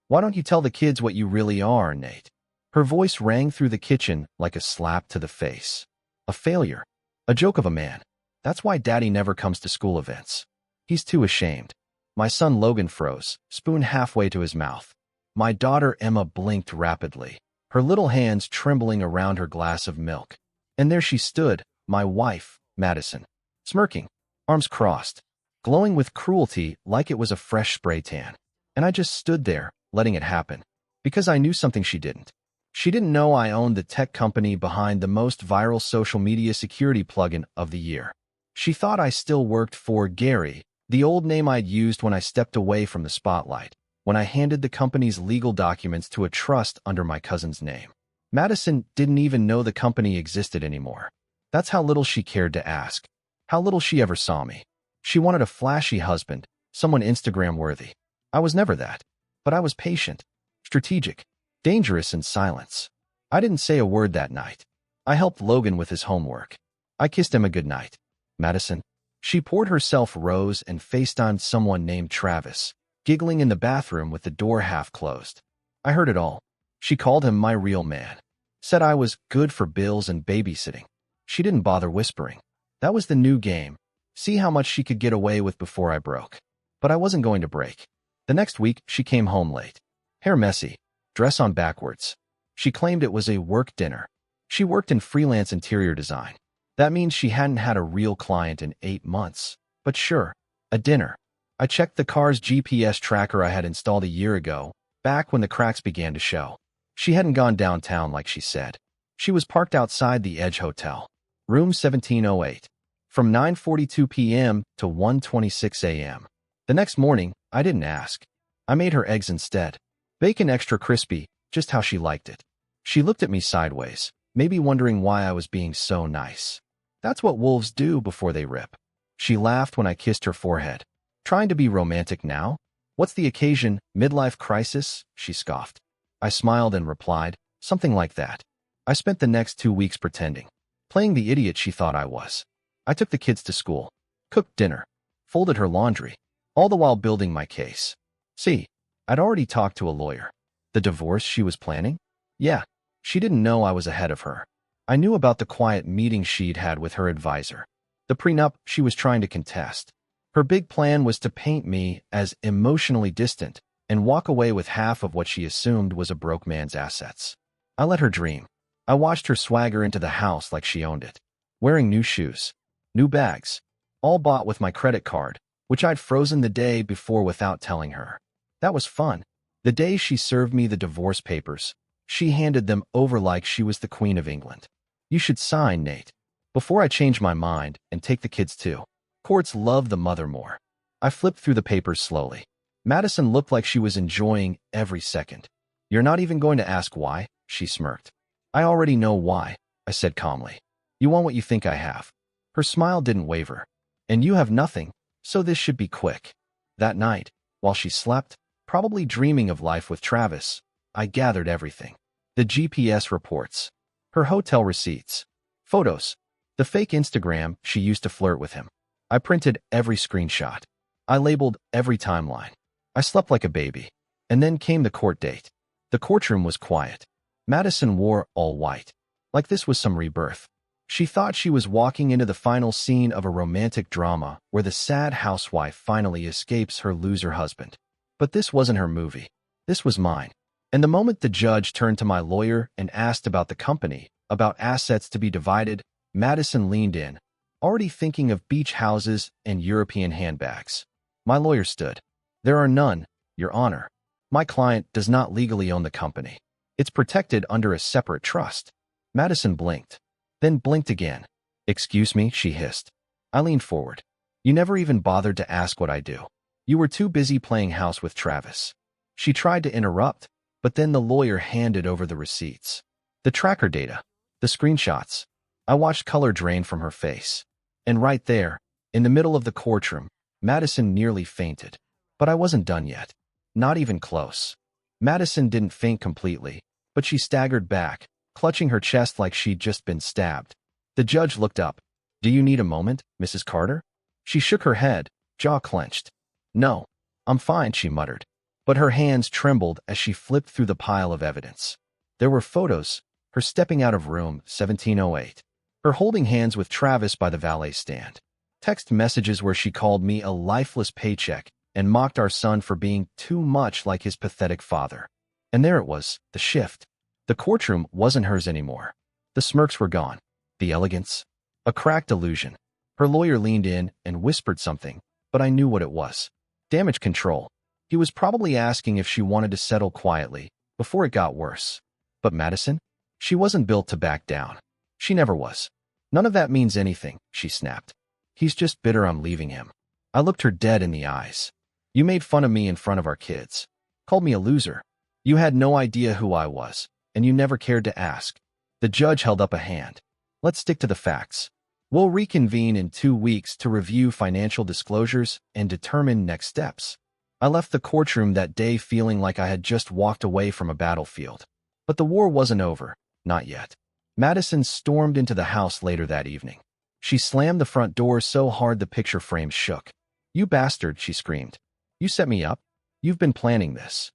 Why don't you tell the kids what you really are, Nate? Her voice rang through the kitchen like a slap to the face. A failure. A joke of a man. That's why Daddy never comes to school events. He's too ashamed. My son Logan froze, spoon halfway to his mouth. My daughter Emma blinked rapidly, her little hands trembling around her glass of milk. And there she stood, my wife, Madison, smirking, arms crossed, glowing with cruelty like it was a fresh spray tan. And I just stood there, letting it happen, because I knew something she didn't. She didn't know I owned the tech company behind the most viral social media security plugin of the year. She thought I still worked for Gary, the old name I'd used when I stepped away from the spotlight, when I handed the company's legal documents to a trust under my cousin's name. Madison didn't even know the company existed anymore. That's how little she cared to ask, how little she ever saw me. She wanted a flashy husband, someone Instagram-worthy. I was never that, but I was patient, strategic, dangerous in silence. I didn't say a word that night. I helped Logan with his homework. I kissed him a goodnight. Madison. She poured herself rose and FaceTimed someone named Travis, giggling in the bathroom with the door half closed. I heard it all. She called him my real man. Said I was good for bills and babysitting. She didn't bother whispering. That was the new game. See how much she could get away with before I broke. But I wasn't going to break. The next week, she came home late. Hair messy. Dress on backwards. She claimed it was a work dinner. She worked in freelance interior design. That means she hadn't had a real client in 8 months. But sure, a dinner. I checked the car's GPS tracker I had installed a year ago, back when the cracks began to show. She hadn't gone downtown like she said. She was parked outside the Edge Hotel, room 1708, from 9:42 p.m. to 1:26 a.m. The next morning, I didn't ask. I made her eggs instead. Bacon extra crispy, just how she liked it. She looked at me sideways, maybe wondering why I was being so nice. That's what wolves do before they rip. She laughed when I kissed her forehead. Trying to be romantic now? What's the occasion, midlife crisis? She scoffed. I smiled and replied, something like that. I spent the next 2 weeks pretending, playing the idiot she thought I was. I took the kids to school, cooked dinner, folded her laundry, all the while building my case. See, I'd already talked to a lawyer. The divorce she was planning? Yeah, she didn't know I was ahead of her. I knew about the quiet meeting she'd had with her advisor, the prenup she was trying to contest. Her big plan was to paint me as emotionally distant and walk away with half of what she assumed was a broke man's assets. I let her dream. I watched her swagger into the house like she owned it, wearing new shoes, new bags, all bought with my credit card, which I'd frozen the day before without telling her. That was fun. The day she served me the divorce papers, she handed them over like she was the Queen of England. You should sign, Nate, before I change my mind and take the kids too. Courts love the mother more. I flipped through the papers slowly. Madison looked like she was enjoying every second. You're not even going to ask why? She smirked. I already know why, I said calmly. You want what you think I have. Her smile didn't waver. And you have nothing, so this should be quick. That night, while she slept, probably dreaming of life with Travis, I gathered everything. The GPS reports, her hotel receipts, photos, the fake Instagram she used to flirt with him. I printed every screenshot. I labeled every timeline. I slept like a baby. And then came the court date. The courtroom was quiet. Madison wore all white, like this was some rebirth. She thought she was walking into the final scene of a romantic drama where the sad housewife finally escapes her loser husband. But this wasn't her movie. This was mine. And the moment the judge turned to my lawyer and asked about the company, about assets to be divided, Madison leaned in, already thinking of beach houses and European handbags. My lawyer stood. There are none, Your Honor. My client does not legally own the company. It's protected under a separate trust. Madison blinked, then blinked again. Excuse me, she hissed. I leaned forward. You never even bothered to ask what I do. You were too busy playing house with Travis. She tried to interrupt, but then the lawyer handed over the receipts. The tracker data, the screenshots. I watched color drain from her face. And right there, in the middle of the courtroom, Madison nearly fainted. But I wasn't done yet. Not even close. Madison didn't faint completely, but she staggered back, clutching her chest like she'd just been stabbed. The judge looked up. Do you need a moment, Mrs. Carter? She shook her head, jaw clenched. No, I'm fine, she muttered. but her hands trembled as she flipped through the pile of evidence. There were photos, her stepping out of room 1708, her holding hands with Travis by the valet stand, text messages where she called me a lifeless paycheck and mocked our son for being too much like his pathetic father. And there it was, the shift. The courtroom wasn't hers anymore. The smirks were gone. The elegance. A cracked illusion. Her lawyer leaned in and whispered something, but I knew what it was. Damage control. He was probably asking if she wanted to settle quietly before it got worse. But Madison? She wasn't built to back down. She never was. None of that means anything, she snapped. He's just bitter I'm leaving him. I looked her dead in the eyes. You made fun of me in front of our kids. Called me a loser. You had no idea who I was, and you never cared to ask. The judge held up a hand. Let's stick to the facts. We'll reconvene in 2 weeks to review financial disclosures and determine next steps. I left the courtroom that day feeling like I had just walked away from a battlefield. But the war wasn't over, not yet. Madison stormed into the house later that evening. She slammed the front door so hard the picture frame shook. You bastard, she screamed. You set me up? You've been planning this.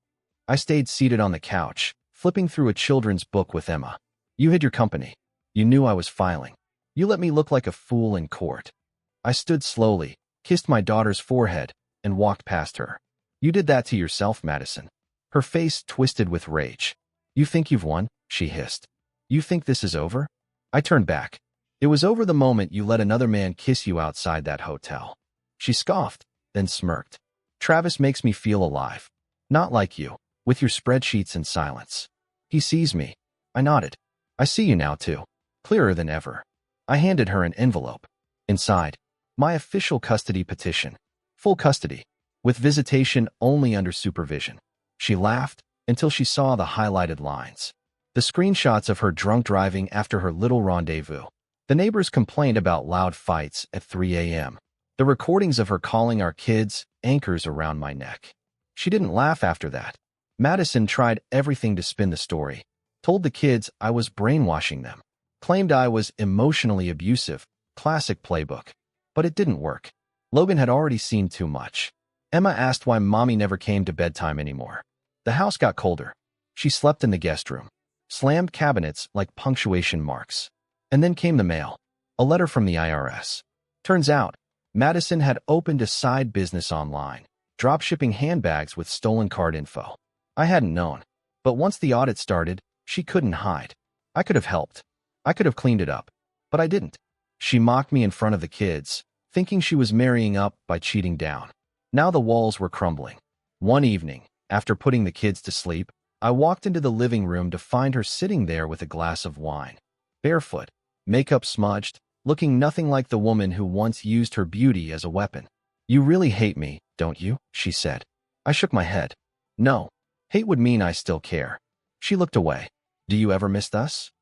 I stayed seated on the couch, flipping through a children's book with Emma. You hid your company. You knew I was filing. You let me look like a fool in court. I stood slowly, kissed my daughter's forehead, and walked past her. You did that to yourself, Madison. Her face twisted with rage. You think you've won? She hissed. You think this is over? I turned back. It was over the moment you let another man kiss you outside that hotel. She scoffed, then smirked. Travis makes me feel alive. Not like you, with your spreadsheets and silence. He sees me. I nodded. I see you now, too. Clearer than ever. I handed her an envelope. Inside, my official custody petition. Full custody, with visitation only under supervision. She laughed until she saw the highlighted lines. The screenshots of her drunk driving after her little rendezvous. The neighbors complained about loud fights at 3 a.m. The recordings of her calling our kids anchors around my neck. She didn't laugh after that. Madison tried everything to spin the story. Told the kids I was brainwashing them. Claimed I was emotionally abusive. Classic playbook. But it didn't work. Logan had already seen too much. Emma asked why Mommy never came to bedtime anymore. The house got colder. She slept in the guest room. Slammed cabinets like punctuation marks. And then came the mail. A letter from the IRS. Turns out, Madison had opened a side business online, dropshipping handbags with stolen card info. I hadn't known. But once the audit started, she couldn't hide. I could have helped. I could have cleaned it up. But I didn't. She mocked me in front of the kids, thinking she was marrying up by cheating down. Now the walls were crumbling. One evening, after putting the kids to sleep, I walked into the living room to find her sitting there with a glass of wine. Barefoot, makeup smudged, looking nothing like the woman who once used her beauty as a weapon. You really hate me, don't you? She said. I shook my head. No. Hate would mean I still care. She looked away. Do you ever miss us?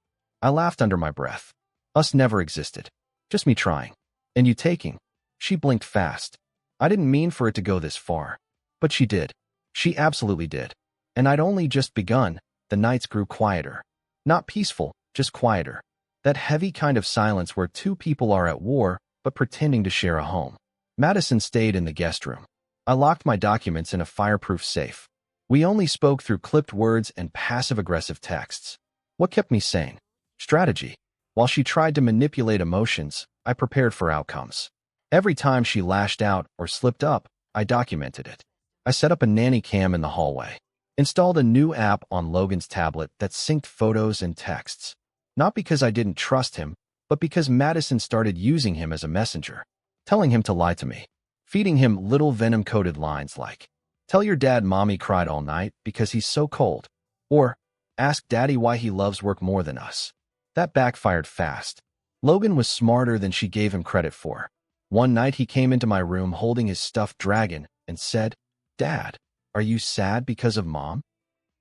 I laughed under my breath. Us never existed. Just me trying. And you taking. She blinked fast. I didn't mean for it to go this far. But she did. She absolutely did. And I'd only just begun. The nights grew quieter. Not peaceful, just quieter. That heavy kind of silence where two people are at war, but pretending to share a home. Madison stayed in the guest room. I locked my documents in a fireproof safe. We only spoke through clipped words and passive-aggressive texts. What kept me sane? Strategy. While she tried to manipulate emotions, I prepared for outcomes. Every time she lashed out or slipped up, I documented it. I set up a nanny cam in the hallway. Installed a new app on Logan's tablet that synced photos and texts. Not because I didn't trust him, but because Madison started using him as a messenger. Telling him to lie to me. Feeding him little venom-coated lines like, "Tell your dad Mommy cried all night because he's so cold." Or, "Ask Daddy why he loves work more than us." That backfired fast. Logan was smarter than she gave him credit for. One night he came into my room holding his stuffed dragon and said, "Dad, are you sad because of Mom?"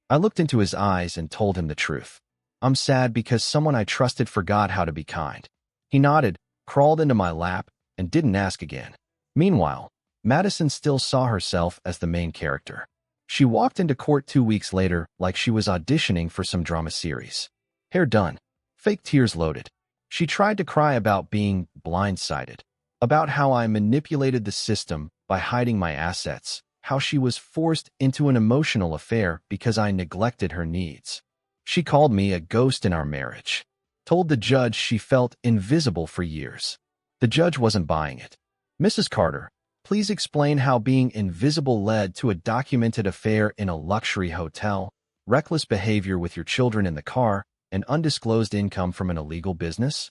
I looked into his eyes and told him the truth. "I'm sad because someone I trusted forgot how to be kind." He nodded, crawled into my lap, and didn't ask again. Meanwhile, Madison still saw herself as the main character. She walked into court 2 weeks later like she was auditioning for some drama series. Hair done. Fake tears loaded. She tried to cry about being blindsided. About how I manipulated the system by hiding my assets, how she was forced into an emotional affair because I neglected her needs. She called me a ghost in our marriage. Told the judge she felt invisible for years. The judge wasn't buying it. Mrs. Carter, please explain how being invisible led to a documented affair in a luxury hotel, reckless behavior with your children in the car, and undisclosed income from an illegal business?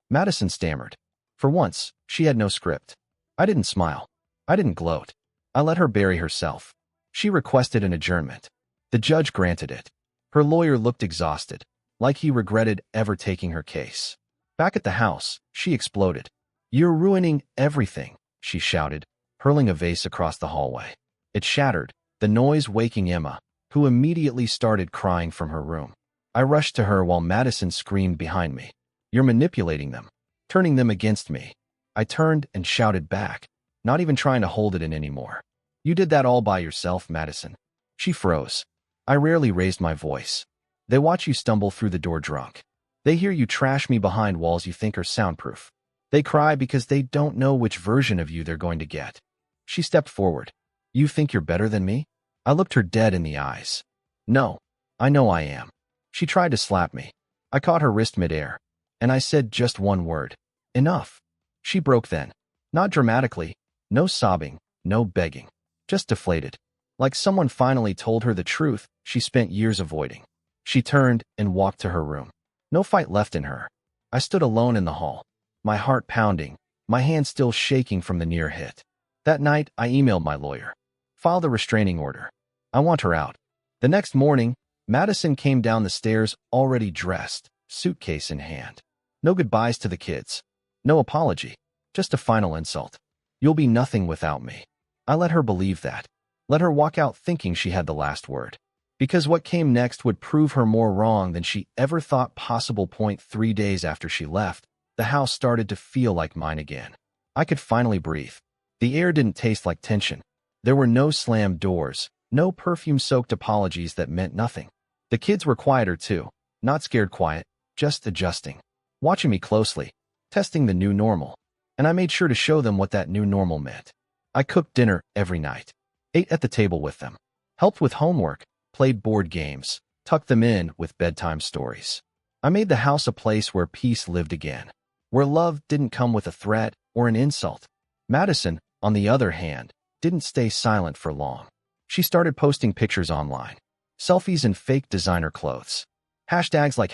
Madison stammered. For once, she had no script. I didn't smile. I didn't gloat. I let her bury herself. She requested an adjournment. The judge granted it. Her lawyer looked exhausted, like he regretted ever taking her case. Back at the house, she exploded. You're ruining everything, she shouted, hurling a vase across the hallway. It shattered, the noise waking Emma, who immediately started crying from her room. I rushed to her while Madison screamed behind me. You're manipulating them, turning them against me. I turned and shouted back, not even trying to hold it in anymore. You did that all by yourself, Madison. She froze. I rarely raised my voice. They watch you stumble through the door drunk. They hear you trash me behind walls you think are soundproof. They cry because they don't know which version of you they're going to get. She stepped forward. You think you're better than me? I looked her dead in the eyes. No, I know I am. She tried to slap me. I caught her wrist midair, and I said just one word. Enough. She broke then. Not dramatically. No sobbing, no begging. Just deflated. Like someone finally told her the truth she spent years avoiding. She turned and walked to her room. No fight left in her. I stood alone in the hall, my heart pounding, my hand still shaking from the near hit. That night, I emailed my lawyer. Filed a restraining order. I want her out. The next morning, Madison came down the stairs already dressed, suitcase in hand. No goodbyes to the kids. No apology. Just a final insult. You'll be nothing without me. I let her believe that. Let her walk out thinking she had the last word. Because what came next would prove her more wrong than she ever thought possible. 3 days after she left, the house started to feel like mine again. I could finally breathe. The air didn't taste like tension. There were no slammed doors, no perfume-soaked apologies that meant nothing. The kids were quieter too, not scared quiet, just adjusting. Watching me closely, testing the new normal. And I made sure to show them what that new normal meant. I cooked dinner every night, ate at the table with them, helped with homework, played board games, tucked them in with bedtime stories. I made the house a place where peace lived again, where love didn't come with a threat or an insult. Madison, on the other hand, didn't stay silent for long. She started posting pictures online, selfies in fake designer clothes, hashtags like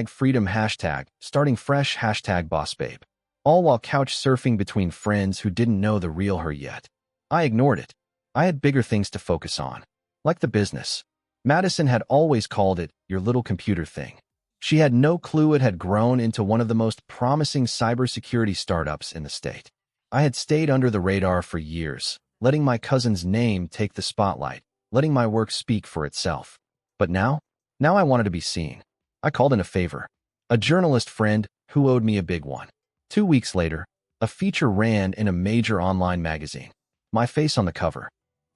#freedom, starting fresh, #bossbabe, all while couch surfing between friends who didn't know the real her yet. I ignored it. I had bigger things to focus on, like the business. Madison had always called it your little computer thing. She had no clue it had grown into one of the most promising cybersecurity startups in the state. I had stayed under the radar for years, letting my cousin's name take the spotlight, letting my work speak for itself. But now I wanted to be seen. I called in a favor. A journalist friend who owed me a big one. 2 weeks later, a feature ran in a major online magazine. My face on the cover.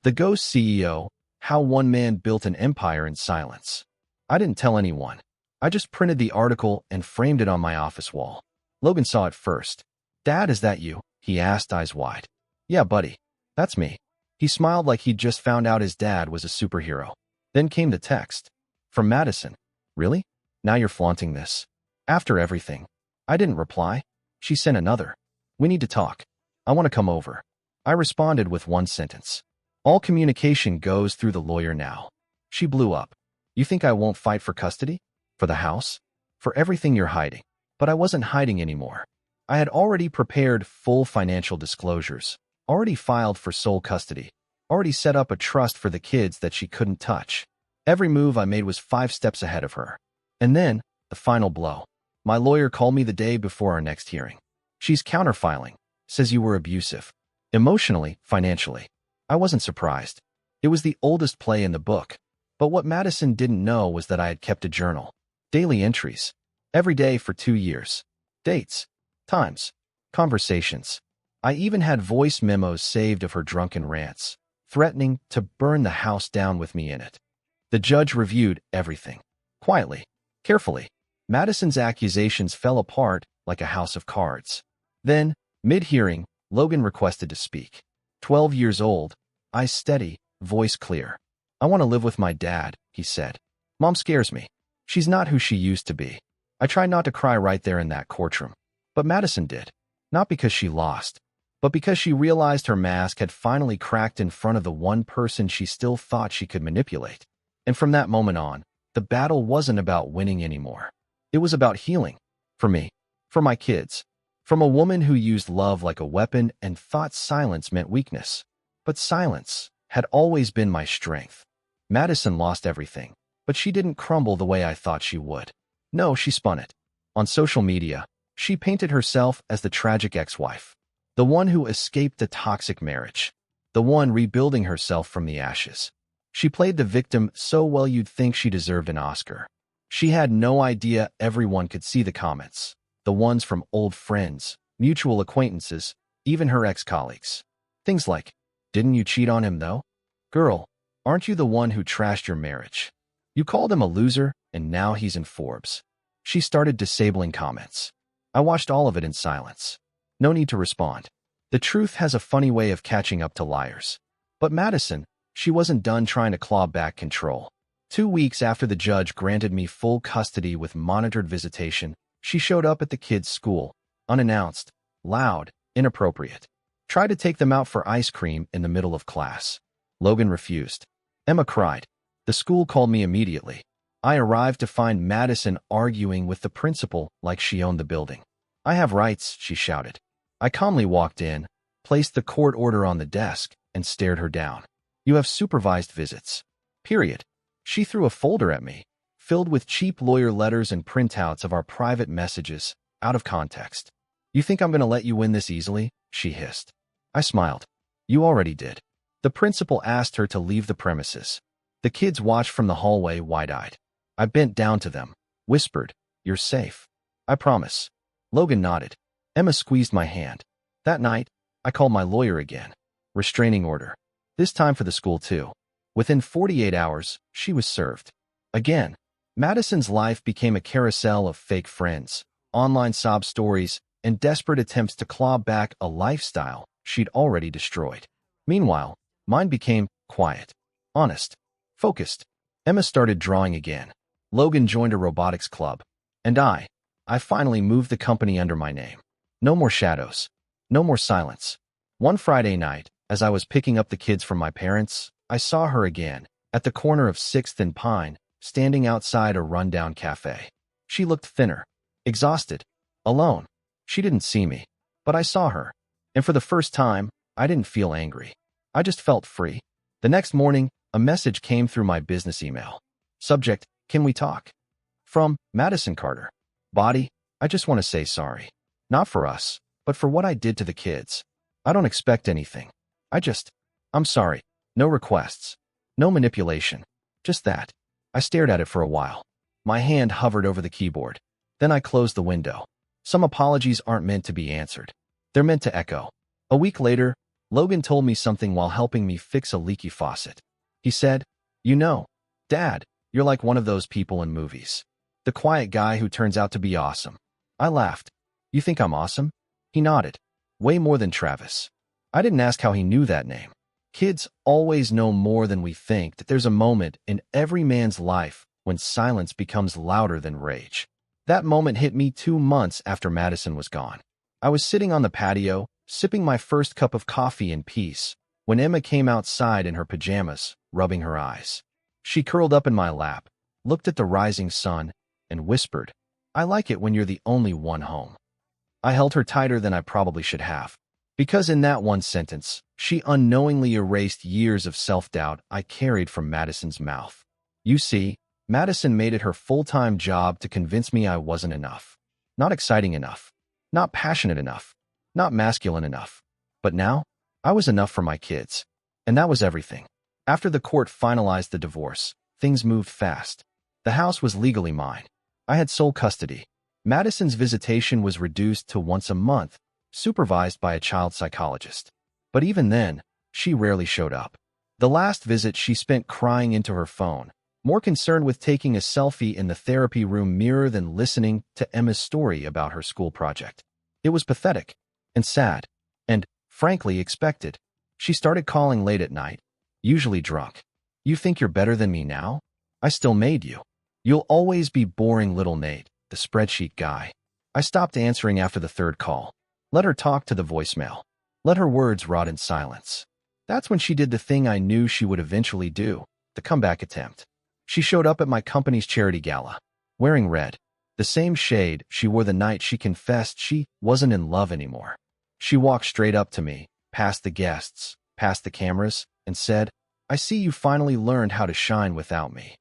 The Ghost CEO, How One Man Built an Empire in Silence. I didn't tell anyone. I just printed the article and framed it on my office wall. Logan saw it first. Dad, is that you? He asked, eyes wide. Yeah, buddy. That's me. He smiled like he'd just found out his dad was a superhero. Then came the text. From Madison. Really? Now you're flaunting this. After everything. I didn't reply. She sent another. We need to talk. I want to come over. I responded with one sentence. All communication goes through the lawyer now. She blew up. You think I won't fight for custody? For the house? For everything you're hiding. But I wasn't hiding anymore. I had already prepared full financial disclosures, already filed for sole custody, already set up a trust for the kids that she couldn't touch. Every move I made was 5 steps ahead of her. And then, the final blow. My lawyer called me the day before our next hearing. She's counterfiling, says you were abusive. Emotionally, financially. I wasn't surprised. It was the oldest play in the book. But what Madison didn't know was that I had kept a journal. Daily entries. Every day for 2 years. Dates. Times. Conversations. I even had voice memos saved of her drunken rants, threatening to burn the house down with me in it. The judge reviewed everything. Quietly. Carefully. Madison's accusations fell apart like a house of cards. Then, mid-hearing, Logan requested to speak. 12 years old, eyes steady, voice clear. I want to live with my dad, he said. Mom scares me. She's not who she used to be. I tried not to cry right there in that courtroom. But Madison did. Not because she lost, but because she realized her mask had finally cracked in front of the one person she still thought she could manipulate. And from that moment on, the battle wasn't about winning anymore. It was about healing. For me. For my kids. From a woman who used love like a weapon and thought silence meant weakness. But silence had always been my strength. Madison lost everything, but she didn't crumble the way I thought she would. No, she spun it. On social media, she painted herself as the tragic ex-wife, the one who escaped a toxic marriage, the one rebuilding herself from the ashes. She played the victim so well you'd think she deserved an Oscar. She had no idea everyone could see the comments, the ones from old friends, mutual acquaintances, even her ex-colleagues. Things like, "Didn't you cheat on him though? Girl, aren't you the one who trashed your marriage? You called him a loser, and now he's in Forbes." She started disabling comments. I watched all of it in silence. No need to respond. The truth has a funny way of catching up to liars. But Madison, she wasn't done trying to claw back control. 2 weeks after the judge granted me full custody with monitored visitation, she showed up at the kids' school, unannounced, loud, inappropriate. Tried to take them out for ice cream in the middle of class. Logan refused. Emma cried. The school called me immediately. I arrived to find Madison arguing with the principal like she owned the building. "I have rights," she shouted. I calmly walked in, placed the court order on the desk, and stared her down. "You have supervised visits. Period." She threw a folder at me, filled with cheap lawyer letters and printouts of our private messages, out of context. "You think I'm going to let you win this easily?" she hissed. I smiled. "You already did." The principal asked her to leave the premises. The kids watched from the hallway wide-eyed. I bent down to them, whispered, "You're safe. I promise." Logan nodded. Emma squeezed my hand. That night, I called my lawyer again. Restraining order. This time for the school too. Within 48 hours, she was served. Again, Madison's life became a carousel of fake friends, online sob stories, and desperate attempts to claw back a lifestyle she'd already destroyed. Meanwhile, mine became quiet, honest, focused. Emma started drawing again. Logan joined a robotics club. And I finally moved the company under my name. No more shadows. No more silence. One Friday night, as I was picking up the kids from my parents, I saw her again, at the corner of 6th and Pine, standing outside a rundown cafe. She looked thinner, exhausted, alone. She didn't see me, but I saw her. And for the first time, I didn't feel angry. I just felt free. The next morning, a message came through my business email. Subject, "Can we talk?" From Madison Carter. Body, "I just want to say sorry. Not for us, but for what I did to the kids. I don't expect anything. I'm sorry. No requests. No manipulation. Just that." I stared at it for a while. My hand hovered over the keyboard. Then I closed the window. Some apologies aren't meant to be answered. They're meant to echo. A week later, Logan told me something while helping me fix a leaky faucet. He said, "You know, Dad, you're like one of those people in movies. The quiet guy who turns out to be awesome." I laughed. "You think I'm awesome?" He nodded. "Way more than Travis." I didn't ask how he knew that name. Kids always know more than we think. That there's a moment in every man's life when silence becomes louder than rage. That moment hit me 2 months after Madison was gone. I was sitting on the patio, sipping my first cup of coffee in peace, when Emma came outside in her pajamas, rubbing her eyes. She curled up in my lap, looked at the rising sun, and whispered, "I like it when you're the only one home." I held her tighter than I probably should have, because in that one sentence, she unknowingly erased years of self-doubt I carried from Madison's mouth. You see, Madison made it her full-time job to convince me I wasn't enough. Not exciting enough. Not passionate enough. Not masculine enough. But now, I was enough for my kids. And that was everything. After the court finalized the divorce, things moved fast. The house was legally mine. I had sole custody. Madison's visitation was reduced to once a month, supervised by a child psychologist. But even then, she rarely showed up. The last visit she spent crying into her phone, more concerned with taking a selfie in the therapy room mirror than listening to Emma's story about her school project. It was pathetic and sad and, frankly, expected. She started calling late at night, usually drunk. You think you're better than me now? I still made you. You'll always be boring little Nate, the spreadsheet guy. I stopped answering after the third call. Let her talk to the voicemail. Let her words rot in silence. That's when she did the thing I knew she would eventually do, the comeback attempt. She showed up at my company's charity gala, wearing red, the same shade she wore the night she confessed she wasn't in love anymore. She walked straight up to me, past the guests, past the cameras, and said, "I see you finally learned how to shine without me."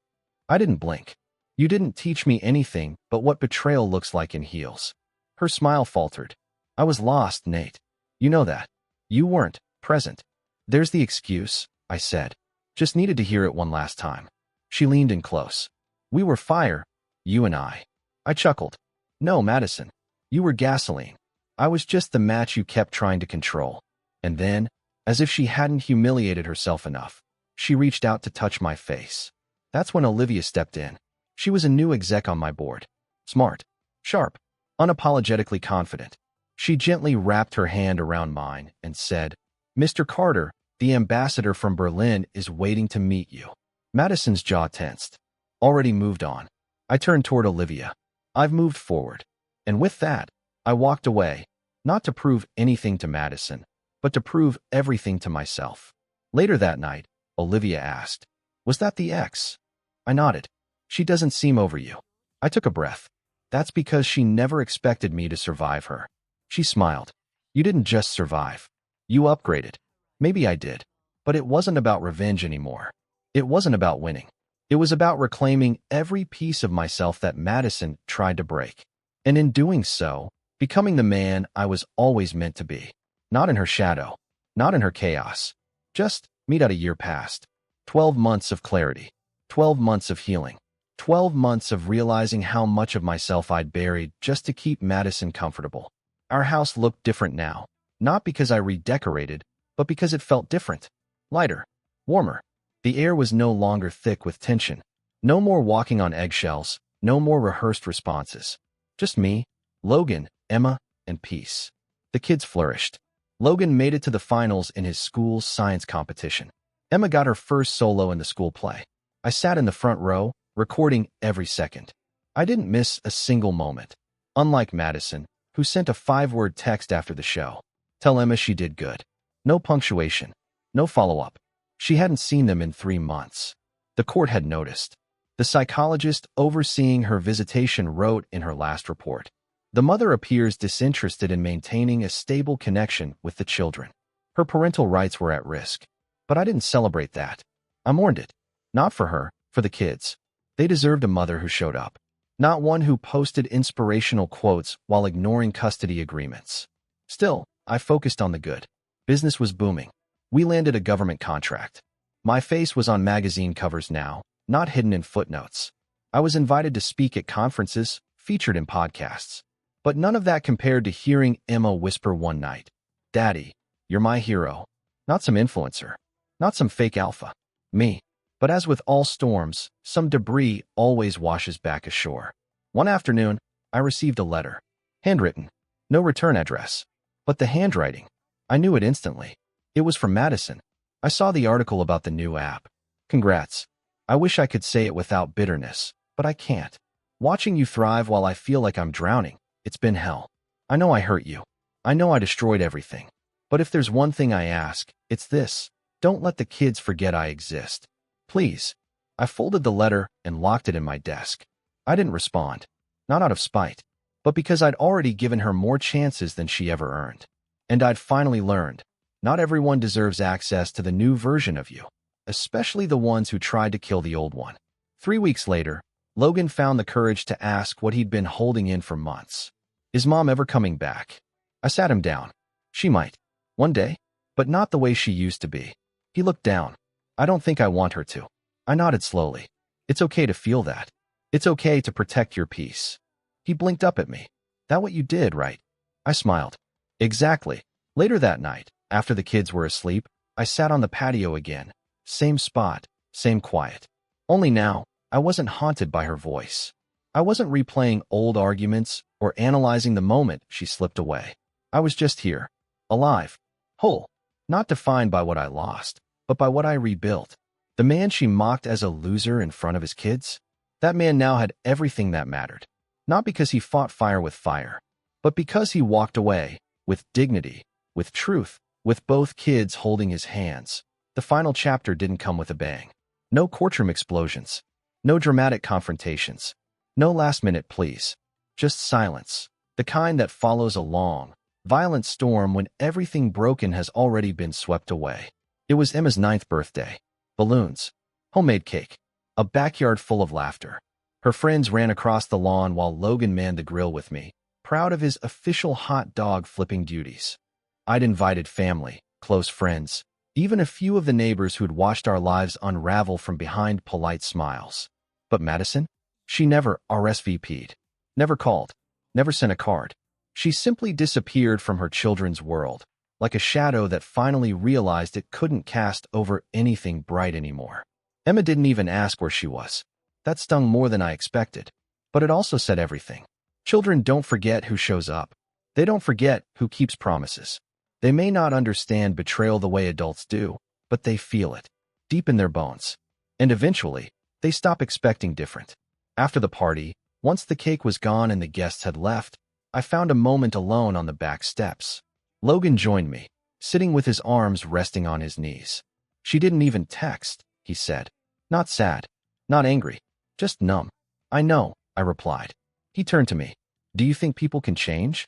I didn't blink. "You didn't teach me anything but what betrayal looks like in heels." Her smile faltered. "I was lost, Nate. You know that. You weren't present." "There's the excuse," I said. "Just needed to hear it one last time." She leaned in close. "We were fire, you and I." I chuckled. "No, Madison. You were gasoline. I was just the match you kept trying to control." And then, as if she hadn't humiliated herself enough, she reached out to touch my face. That's when Olivia stepped in. She was a new exec on my board. Smart, sharp, unapologetically confident. She gently wrapped her hand around mine and said, "Mr. Carter, the ambassador from Berlin is waiting to meet you." Madison's jaw tensed. Already moved on. I turned toward Olivia. "I've moved forward." And with that, I walked away, not to prove anything to Madison, but to prove everything to myself. Later that night, Olivia asked, "Was that the ex?" I nodded. "She doesn't seem over you." I took a breath. That's because she never expected me to survive her. She smiled. "You didn't just survive. You upgraded." Maybe I did. But it wasn't about revenge anymore. It wasn't about winning. It was about reclaiming every piece of myself that Madison tried to break. And in doing so, becoming the man I was always meant to be. Not in her shadow. Not in her chaos. Just meet out a year past. 12 months of clarity. 12 months of healing. 12 months of realizing how much of myself I'd buried just to keep Madison comfortable. Our house looked different now. Not because I redecorated, but because it felt different. Lighter. Warmer. The air was no longer thick with tension. No more walking on eggshells. No more rehearsed responses. Just me, Logan, Emma, and peace. The kids flourished. Logan made it to the finals in his school's science competition. Emma got her first solo in the school play. I sat in the front row, recording every second. I didn't miss a single moment. Unlike Madison, who sent a 5-word text after the show. "Tell Emma she did good." No punctuation. No follow-up. She hadn't seen them in 3 months. The court had noticed. The psychologist overseeing her visitation wrote in her last report, "The mother appears disinterested in maintaining a stable connection with the children. Her parental rights were at risk." But I didn't celebrate that. I mourned it. Not for her, for the kids. They deserved a mother who showed up. Not one who posted inspirational quotes while ignoring custody agreements. Still, I focused on the good. Business was booming. We landed a government contract. My face was on magazine covers now, not hidden in footnotes. I was invited to speak at conferences, featured in podcasts. But none of that compared to hearing Emma whisper one night, "Daddy, you're my hero." Not some influencer. Not some fake alpha. Me. But as with all storms, some debris always washes back ashore. One afternoon, I received a letter. Handwritten. No return address. But the handwriting. I knew it instantly. It was from Madison. I saw the article about the new app. "Congrats. I wish I could say it without bitterness, but I can't. Watching you thrive while I feel like I'm drowning, it's been hell. I know I hurt you. I know I destroyed everything. But if there's one thing I ask, it's this. Don't let the kids forget I exist. Please." I folded the letter and locked it in my desk. I didn't respond. Not out of spite, but because I'd already given her more chances than she ever earned. And I'd finally learned, not everyone deserves access to the new version of you, especially the ones who tried to kill the old one. 3 weeks later, Logan found the courage to ask what he'd been holding in for months. "Is Mom ever coming back?" I sat him down. "She might. One day. But not the way she used to be." He looked down. "I don't think I want her to." I nodded slowly. "It's okay to feel that. It's okay to protect your peace." He blinked up at me. "That what you did, right?" I smiled. "Exactly." Later that night, after the kids were asleep, I sat on the patio again. Same spot, same quiet. Only now, I wasn't haunted by her voice. I wasn't replaying old arguments or analyzing the moment she slipped away. I was just here. Alive. Whole. Not defined by what I lost, but by what I rebuilt. The man she mocked as a loser in front of his kids? That man now had everything that mattered. Not because he fought fire with fire, but because he walked away, with dignity, with truth, with both kids holding his hands. The final chapter didn't come with a bang. No courtroom explosions. No dramatic confrontations. No last-minute pleas. Just silence. The kind that follows a long, violent storm when everything broken has already been swept away. It was Emma's 9th birthday. Balloons. Homemade cake. A backyard full of laughter. Her friends ran across the lawn while Logan manned the grill with me, proud of his official hot dog flipping duties. I'd invited family, close friends, even a few of the neighbors who'd watched our lives unravel from behind polite smiles. But Madison? She never RSVP'd, never called, never sent a card. She simply disappeared from her children's world, like a shadow that finally realized it couldn't cast over anything bright anymore. Emma didn't even ask where she was. That stung more than I expected, but it also said everything. Children don't forget who shows up. They don't forget who keeps promises. They may not understand betrayal the way adults do, but they feel it, deep in their bones. And eventually, they stop expecting different. After the party, once the cake was gone and the guests had left, I found a moment alone on the back steps. Logan joined me, sitting with his arms resting on his knees. She didn't even text, he said. Not sad, not angry, just numb. I know, I replied. He turned to me. Do you think people can change?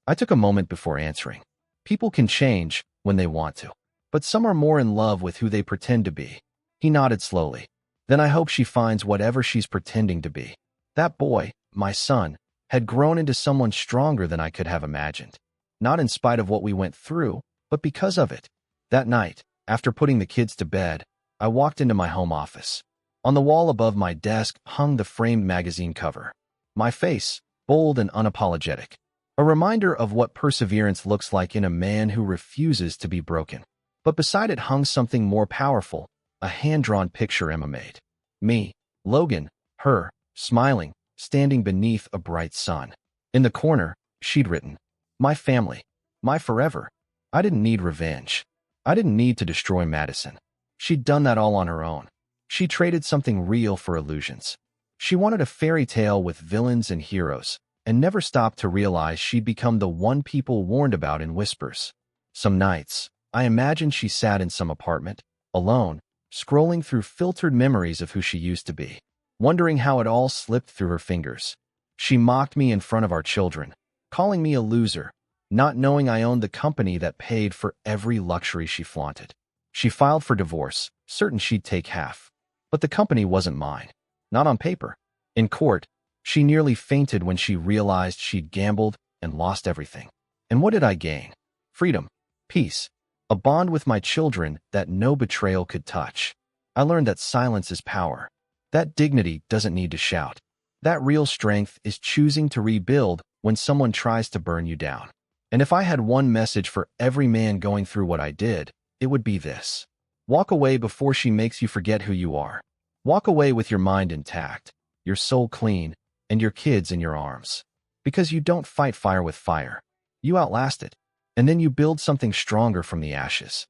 I took a moment before answering. People can change when they want to, but some are more in love with who they pretend to be. He nodded slowly. Then I hope she finds whatever she's pretending to be. That boy, my son, had grown into someone stronger than I could have imagined. Not in spite of what we went through, but because of it. That night, after putting the kids to bed, I walked into my home office. On the wall above my desk hung the framed magazine cover. My face, bold and unapologetic. A reminder of what perseverance looks like in a man who refuses to be broken. But beside it hung something more powerful, a hand-drawn picture Emma made. Me, Logan, her, smiling, standing beneath a bright sun. In the corner, she'd written, "My family, my forever." I didn't need revenge. I didn't need to destroy Madison. She'd done that all on her own. She traded something real for illusions. She wanted a fairy tale with villains and heroes, and never stopped to realize she'd become the one people warned about in whispers. Some nights, I imagined she sat in some apartment, alone, scrolling through filtered memories of who she used to be, wondering how it all slipped through her fingers. She mocked me in front of our children, calling me a loser, not knowing I owned the company that paid for every luxury she flaunted. She filed for divorce, certain she'd take half. But the company wasn't mine. Not on paper. In court, she nearly fainted when she realized she'd gambled and lost everything. And what did I gain? Freedom, peace, a bond with my children that no betrayal could touch. I learned that silence is power. That dignity doesn't need to shout. That real strength is choosing to rebuild when someone tries to burn you down. And if I had one message for every man going through what I did, it would be this. Walk away before she makes you forget who you are. Walk away with your mind intact, your soul clean, and your kids in your arms. Because you don't fight fire with fire. You outlast it. And then you build something stronger from the ashes.